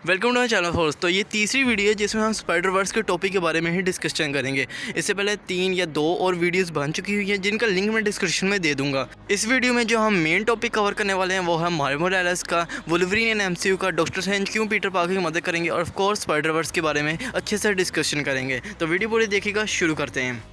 Welcome to my channel folks. तो ये तीसरी वीडियो है जिसमें हम स्पाइडर वर्स के टॉपिक के बारे में ही डिस्कशन करेंगे। इससे पहले 3 या 2 और वीडियोस बन चुकी हुई हैं जिनका लिंक मैं डिस्क्रिप्शन में दे दूंगा। इस वीडियो में जो हम मेन टॉपिक कवर करने वाले हैं वो है माइल्स मोरालेस का, वुल्वरीन एंड एमसीयू का, डॉक्टर स्ट्रेंज क्यों पीटर पार्कर की मदद करेंगे और ऑफ कोर्स स्पाइडर वर्स के बारे में अच्छे से डिस्कशन करेंगे। तो वीडियो पूरी देखिएगा, शुरू करते हैं।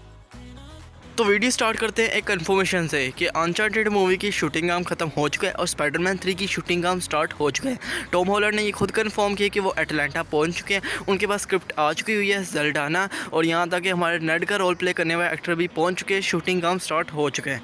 तो वीडियो स्टार्ट करते हैं एक इन्फॉर्मेशन से कि अनचार्टेड मूवी की शूटिंग काम खत्म हो चुका है और स्पाइडरमैन 3 की शूटिंग काम स्टार्ट हो चुका है। टॉम हॉलैंड ने ये खुद कंफर्म किया कि वो अटलांटा पहुंच चुके हैं, उनके पास स्क्रिप्ट आ चुकी हुई है ज़ेल्डाना, और यहाँ तक कि हमारे नेड का रोल प्ले करने वाले एक्टर भी पहुँच चुके हैं, शूटिंग काम स्टार्ट हो चुके हैं।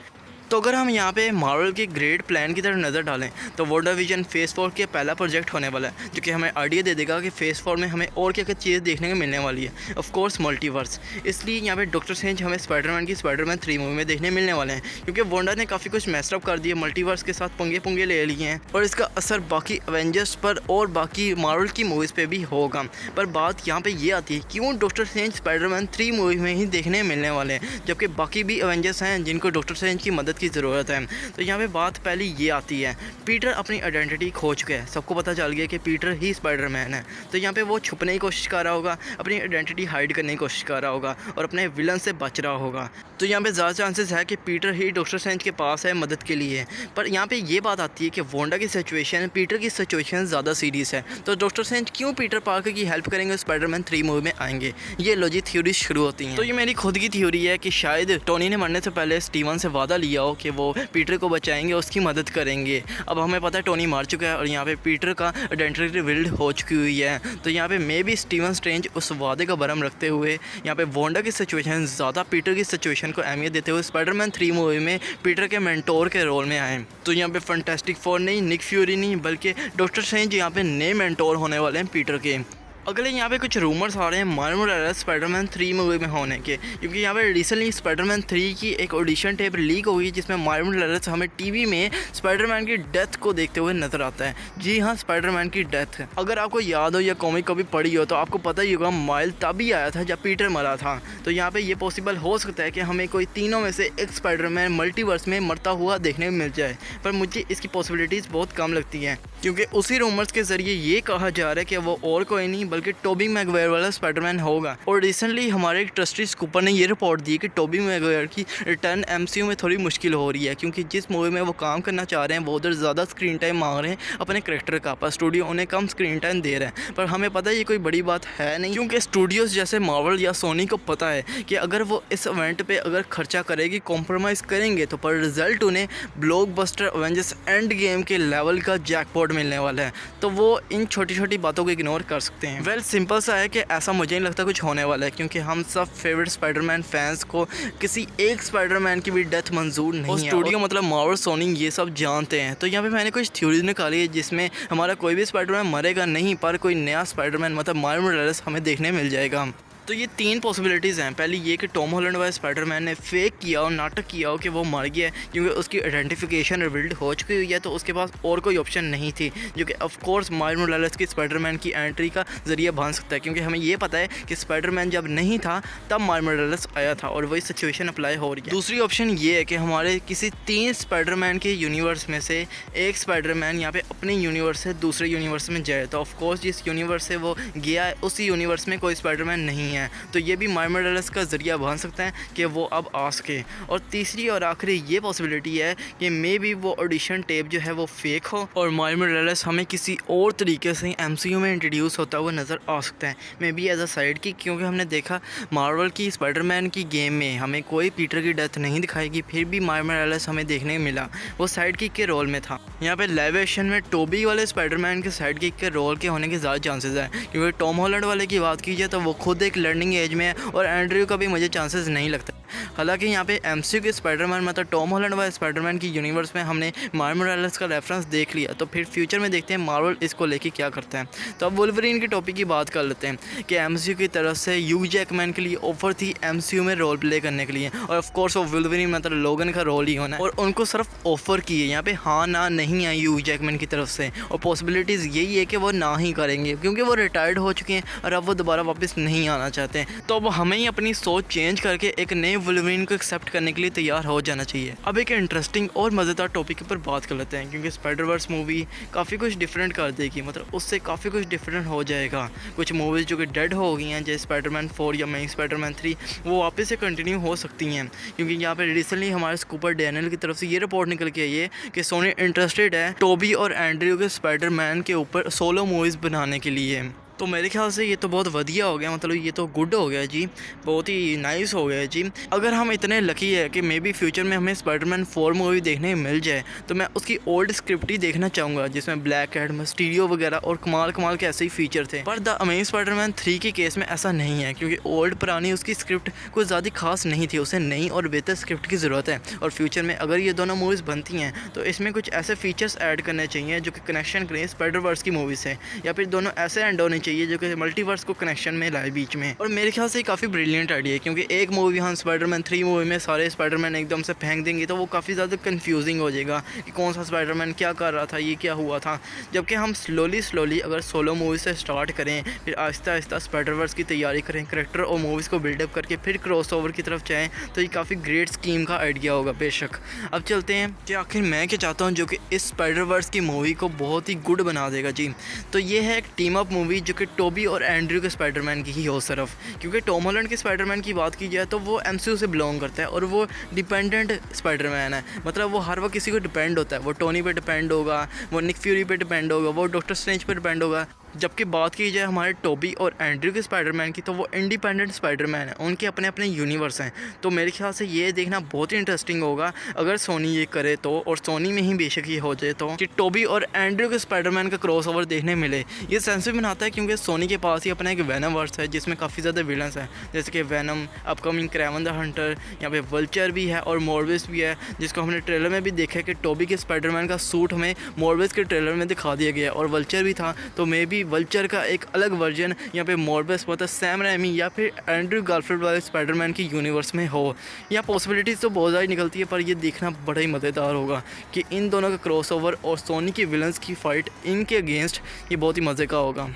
तो अगर हम यहाँ पे मार्वल के ग्रेट प्लान की तरफ नज़र डालें तो WandaVision फेज़ 4 के पहला प्रोजेक्ट होने वाला है, जो कि हमें आइडिया दे देगा कि फेज़ 4 में हमें और क्या क्या चीज़ देखने को मिलने वाली है। Of course multiverse. इसलिए यहाँ पे डॉक्टर स्ट्रेंज हमें स्पाइडरमैन 3 मूवी में देखने मिलने वाले हैं, क्योंकि वांडा ने काफ़ी कुछ मैसअप कर दिया, मल्टीवर्स के साथ पंगे ले लिए हैं और इसका असर बाकी एवेंजर्स पर और बाकी मार्वल की मूवीज़ पर भी होगा। पर बात यहाँ पर ये आती है, क्यों डॉक्टर स्ट्रेंज स्पाइडरमैन 3 मूवी में ही देखने मिलने वाले हैं जबकि बाकी भी एवेंजर्स हैं जिनको डॉक्टर स्ट्रेंज की मदद की ज़रूरत है। तो यहाँ पे बात पहले ये आती है, पीटर अपनी आइडेंटिटी खो चुका है, सबको पता चल गया कि पीटर ही स्पाइडरमैन है। तो यहाँ पे वो छुपने की कोशिश कर रहा होगा, अपनी आइडेंटिटी हाइड करने की कोशिश कर रहा होगा और अपने विलन से बच रहा होगा। तो यहाँ पे ज़्यादा चांसेस है कि पीटर ही डॉक्टर स्ट्रेंज के पास है मदद के लिए। पर यहाँ पे ये बात आती है कि वांडा की सिचुएशन, पीटर की सिचुएशन ज़्यादा सीरियस है, तो डॉक्टर स्ट्रेंज क्यों पीटर पार्कर की हेल्प करेंगे, स्पाइडरमैन 3 मूवी में आएंगे। ये लॉजिक थ्योरी शुरू होती है। तो ये मेरी खुद की थ्योरी है कि शायद टोनी ने मरने से पहले स्टीवन से वादा लिया हो कि वो पीटर को बचाएंगे, उसकी मदद करेंगे। अब हमें पता है टोनी मार चुका है और यहाँ पे पीटर का आइडेंटिटी रिवील्ड हो चुकी हुई है। तो यहाँ पे मे बी स्टीवन स्ट्रेंज उस वादे का भरम रखते हुए यहाँ पे वांडा की सिचुएशन ज़्यादा पीटर की सिचुएशन को अहमियत देते हुए स्पाइडरमैन 3 मूवी में पीटर के मेंटोर के रोल में आए। तो यहाँ पे फैंटास्टिक फोर नहीं, निक फ्यूरी नहीं, बल्कि डॉक्टर स्ट्रेंज यहाँ पे नए मेंटोर होने वाले हैं पीटर के। अगले यहाँ पे कुछ रूमर्स आ रहे हैं माइल्स मोरालेस स्पाइडरमैन 3 मूवी में होने के, क्योंकि यहाँ पे रिसेंटली स्पाइडरमैन 3 की एक ऑडिशन टेप लीक हो गई जिसमें माइल्स मोरालेस हमें टीवी में स्पाइडरमैन की डेथ को देखते हुए नजर आता है। जी हाँ, स्पाइडरमैन की डेथ। अगर आपको याद हो या कॉमिक कभी पढ़ी हो तो आपको पता ही होगा माइल्स तभी आया था जब पीटर मरा था। तो यहाँ पे ये पॉसिबल हो सकता है कि हमें कोई तीनों में से एक स्पाइडरमैन मल्टीवर्स में मरता हुआ देखने को मिल जाए, पर मुझे इसकी पॉसिबिलिटीज़ बहुत कम लगती हैं, क्योंकि उसी रूमर्स के जरिए ये कहा जा रहा है कि वो और कोई नहीं बल्कि टोबी मैगवायर वाला स्पाइडरमैन होगा। और रिसेंटली हमारे एक ट्रस्टी स्कूपर ने ये रिपोर्ट दी कि टोबी मैगवायर की रिटर्न एमसीयू में थोड़ी मुश्किल हो रही है, क्योंकि जिस मूवी में वो काम करना चाह रहे हैं वो उधर ज़्यादा स्क्रीन टाइम मांग रहे हैं अपने करेक्टर का, पर स्टूडियो उन्हें कम स्क्रीन टाइम दे रहे हैं। पर हमें पता है ये कोई बड़ी बात है नहीं, क्योंकि स्टूडियोज़ जैसे मार्वल या सोनी को पता है कि अगर वो इस इवेंट पर अगर खर्चा करेगी, कॉम्प्रोमाइज़ करेंगे, तो पर रिजल्ट उन्हें ब्लॉकबस्टर एवेंजर्स एंड गेम के लेवल का जैकपॉट मिलने वाला है। तो वो इन छोटी छोटी बातों को इग्नोर कर सकते हैं। वेल सिंपल सा है कि ऐसा मुझे नहीं लगता कुछ होने वाला है, क्योंकि हम सब फेवरेट स्पाइडरमैन फैंस को किसी एक स्पाइडरमैन की भी डेथ मंजूर नहीं है। स्टूडियो मतलब मार्वल, सोनी ये सब जानते हैं। तो यहाँ पे मैंने कुछ थ्योरीज निकाली है जिसमें हमारा कोई भी स्पाइडरमैन मरेगा नहीं, पर कोई नया स्पाइडरमैन मतलब माइल्स मोरालेस हमें देखने मिल जाएगा। तो ये 3 पॉसिबिलिटीज़ हैं। पहली ये कि टॉम हॉलैंड वाले स्पाइडरमैन ने फेक किया और नाटक किया हो कि वो मर गया, क्योंकि उसकी आइडेंटिफिकेशन रिवील्ड हो चुकी हुई है, तो उसके पास और कोई ऑप्शन नहीं थी, जो कि ऑफ कोर्स माइल्स मोरालेस की स्पाइडरमैन की एंट्री का जरिए बन सकता है, क्योंकि हमें ये पता है कि स्पाइडरमैन जब नहीं था तब माइल्स मोरालेस आया था और वही सिचुएशन अप्लाई हो रही है। दूसरी ऑप्शन ये है कि हमारे किसी 3 स्पाइडरमैन के यूनिवर्स में से एक स्पाइडरमैन यहाँ पे अपने यूनिवर्स से दूसरे यूनिवर्स में जाए, तो ऑफकोर्स जिस यूनिवर्स से वो गया है उसी यूनिवर्स में कोई स्पाइडरमैन नहीं है, तो ये भी माइल्स मोरालेस का ज़रिया बन सकता है कि वो अब आ सके। और तीसरी और आखिरी ये पॉसिबिलिटी है कि मे बी वो ऑडिशन टेप जो है वो फेक हो और माइल्स मोरालेस हमें किसी और तरीके से एमसीयू में इंट्रोड्यूस होता हुआ नज़र आ सकता है, maybe as a side की, क्योंकि हमने देखा मार्वल की स्पाइडरमैन की गेम में हमें कोई पीटर की डेथ नहीं दिखाएगी, फिर भी माइल्स मोरालेस हमें देखने को मिला, वो साइड किक के रोल में था। यहाँ पे लाइव एक्शन में टोबी वाले स्पाइडरमैन के साइड किक के रोल के होने के ज़्यादा चांसेस है, क्योंकि टॉम हॉलैंड वाले की बात की जाए तो वो खुद एक लर्निंग एज में और एंड्रयू का भी मुझे चांसेस नहीं लगता। हालांकि यहाँ पे एमसीयू के स्पाइडरमैन मतलब टॉम हॉलैंड वाले स्पाइडरमैन की यूनिवर्स में हमने माइल्स मोरालेस का रेफरेंस देख लिया, तो फिर फ्यूचर में देखते हैं मार्वल इसको लेके क्या करता है। तो अब वुल्वरीन के टॉपिक की बात कर लेते हैं कि एमसीयू की तरफ से ह्यू जैकमैन के लिए ऑफर थी एमसीयू में रोल प्ले करने के लिए, और ऑफ कोर्स वो वुल्वरीन मतलब लोगन का रोल ही होना है, और उनको सिर्फ ऑफर की है, यहाँ पे हाँ ना नहीं आई ह्यू जैकमैन की तरफ से, और पॉसिबिलिटीज़ यही है कि वो ना ही करेंगे, क्योंकि वो रिटायर्ड हो चुके हैं और अब वो दोबारा वापस नहीं आना चाहते हैं। तो अब हमें ही अपनी सोच चेंज करके एक नए वुल्वरीन वुल्वरीन को एक्सेप्ट करने के लिए तैयार हो जाना चाहिए। अब एक इंटरेस्टिंग और मज़ेदार टॉपिक पर बात कर लेते हैं, क्योंकि स्पाइडरवर्स मूवी काफ़ी कुछ डिफरेंट कर देगी, मतलब उससे काफ़ी कुछ डिफरेंट हो जाएगा। कुछ मूवीज़ जो कि डेड हो गई हैं जैसे स्पाइडरमैन 4 या मेन स्पाइडरमैन 3, वो वापस से कंटिन्यू हो सकती हैं, क्योंकि यहाँ पे रिसेंटली हमारे स्कूपर डैनियल की तरफ से ये रिपोर्ट निकल के आई है कि सोनी इंटरेस्टेड है टोबी और एंड्रयू के स्पाइडरमैन के ऊपर सोलो मूवीज़ बनाने के लिए। तो मेरे ख्याल से ये तो बहुत बढ़िया हो गया, मतलब ये तो गुड हो गया जी, बहुत ही नाइस हो गया जी। अगर हम इतने लकी है कि मे बी फ्यूचर में हमें स्पाइडरमैन 4 मूवी देखने मिल जाए, तो मैं उसकी ओल्ड स्क्रिप्ट ही देखना चाहूँगा, जिसमें ब्लैक कैट, मिस्टीरियो वगैरह और कमाल कमाल के ऐसे ही फीचर थे। पर द अमेजिंग स्पाइडरमैन 3 के केस में ऐसा नहीं है, क्योंकि ओल्ड पुरानी उसकी स्क्रिप्ट कुछ ज़्यादा खास नहीं थी, उसे नई और बेहतर स्क्रिप्ट की ज़रूरत है। और फ्यूचर में अगर ये दोनों मूवीज़ बनती हैं तो इसमें कुछ ऐसे फीचर्स ऐड करने चाहिए जो कि कनेक्शन करें स्पाइडरवर्स की मूवी से, या फिर दोनों ऐसे एंड होने चाहिए जो कि मल्टीवर्स को कनेक्शन में लाए बीच में। और मेरे ख्याल से काफ़ी ब्रिलियंट आइडिया है, क्योंकि एक मूवी हम स्पाइडरमैन 3 मूवी में सारे स्पाइडरमैन एकदम से फेंक देंगे तो वो काफ़ी ज़्यादा कंफ्यूजिंग हो जाएगा कि कौन सा स्पाइडरमैन क्या कर रहा था, ये क्या हुआ था। जबकि हम स्लोली अगर सोलो मूवी से स्टार्ट करें, फिर आहिस्ता आहिस्ता स्पाइडरवर्स की तैयारी करें, करेक्टर और मूवीज़ को बिल्डअप करके फिर क्रॉस ओवर की तरफ जाएँ, तो ये काफ़ी ग्रेट स्कीम का आइडिया होगा बेशक। अब चलते हैं कि आखिर मैं क्या चाहता हूँ जो कि इस स्पाइडरवर्स की मूवी को बहुत ही गुड बना देगा जी। तो ये है एक टीम अप मूवी जो कि टोबी और एंड्रयू के स्पाइडरमैन की ही हो सिर्फ, क्योंकि टॉम हॉलैंड के स्पाइडरमैन की बात की जाए तो वो एमसीयू से बिलोंग करता है और वो डिपेंडेंट स्पाइडरमैन है, मतलब वो हर वक्त किसी को डिपेंड होता है। वो टोनी पे डिपेंड होगा, वो निक फ्यूरी पे डिपेंड होगा, वो डॉक्टर स्ट्रेंज पे डिपेंड होगा। जबकि बात की जाए हमारे टोबी और एंड्रयू के स्पाइडरमैन की, तो वो इंडिपेंडेंट स्पाइडरमैन है, उनके अपने अपने यूनिवर्स हैं। तो मेरे ख्याल से ये देखना बहुत ही इंटरेस्टिंग होगा अगर सोनी ये करे तो, और सोनी में ही बेशक ये हो जाए तो, कि टोबी और एंड्रयू के स्पाइडरमैन का क्रॉसओवर देखने मिले। ये सेंस भी बनाता है क्योंकि सोनी के पास ही अपना एक वैनम वर्स है जिसमें काफ़ी ज़्यादा विलन्स हैं, जैसे कि Venom, upcoming Kraven the Hunter, यहाँ पे वल्चर भी है और मॉर्बिस भी है, जिसको हमने ट्रेलर में भी देखा है कि टोबी के स्पाइडरमैन का सूट हमें मॉर्बिस के ट्रेलर में दिखा दिया गया और वल्चर भी था। तो मे बी वल्चर का एक अलग वर्जन यहाँ पे मॉर्बिस मतलब सैम रैमी या फिर एंड्रयू गारफील्ड वाले स्पाइडरमैन की यूनिवर्स में हो। या पॉसिबिलिटीज़ तो बहुत ज़्यादा निकलती है, पर ये देखना बड़ा ही मज़ेदार होगा कि इन दोनों का क्रॉसओवर और सोनी की विलन्स की फ़ाइट इनके अगेंस्ट ये बहुत ही मज़े का होगा।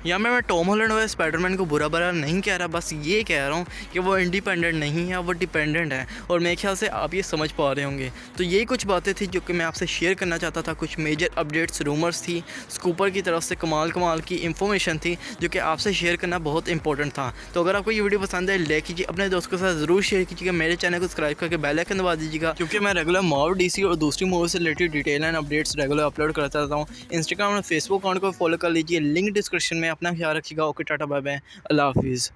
या मैं टॉम हॉलैंड वाले स्पाइडरमैन को बुरा नहीं कह रहा, बस ये कह रहा हूँ कि वो इंडिपेंडेंट नहीं है, वो डिपेंडेंट है, और मेरे ख्याल से आप ये समझ पा रहे होंगे। तो यही कुछ बातें थी जो कि मैं आपसे शेयर करना चाहता था। कुछ मेजर अपडेट्स, रूमर्स थी, स्कूपर की तरफ से कमाल की इंफॉर्मेशन थी जो कि आपसे शेयर करना बहुत इंपॉर्टेंट था। तो अगर आपको ये वीडियो पसंद है लाइक कीजिए, अपने दोस्तों के साथ ज़रूर शेयर कीजिएगा, मेरे चैनल को सब्सक्राइब करके बेल आइकन दबा दीजिएगा, क्योंकि मैं रेगुलर मार्वल, डीसी और दूसरी मूवी से related detail and updates regular upload करता रहता हूँ। इंस्टाग्राम और फेसबुक अकाउंट को फॉलो कर लीजिए, लिंक डिस्क्रिप्शन में। अपना ख्याल रखिएगा। ओके, टाटा, बाय बाय, अल्लाह हाफिज़।